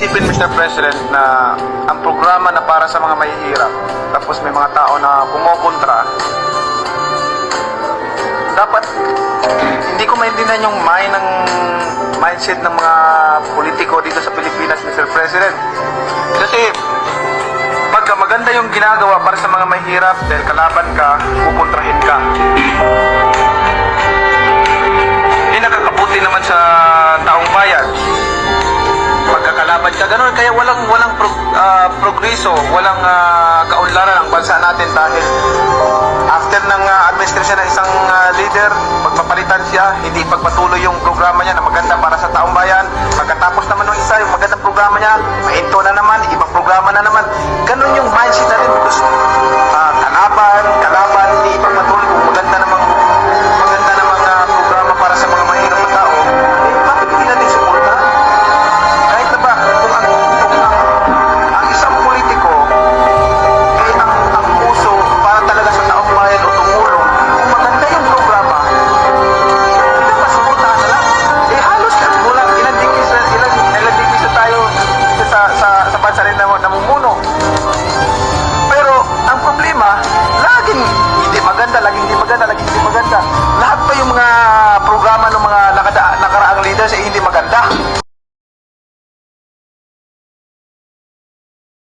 Isipin, Mr. President, na ang programa na para sa mga mahihirap, tapos may mga tao na kumokontra, dapat hindi ko maintindihan yung mindset ng mga politiko dito sa Pilipinas, Mr. President. Kasi pagka maganda yung ginagawa para sa mga mahihirap, dahil kalaban ka, kukontrahin ka. Hindi nakakabuti naman sa taong bayan. Pagkakalaban ka, ganun. Kaya walang progreso, walang kaunlaran ang bansa natin dahil after ng administrasyon ng isang leader, pagpapalitan siya, hindi pagpatuloy yung programa niya na maganda para sa taong bayan. Pagkatapos naman ng isa, yung magandang programa niya, mahinto na naman, ibang programa na naman. Ganun yung mindset natin because kalaban,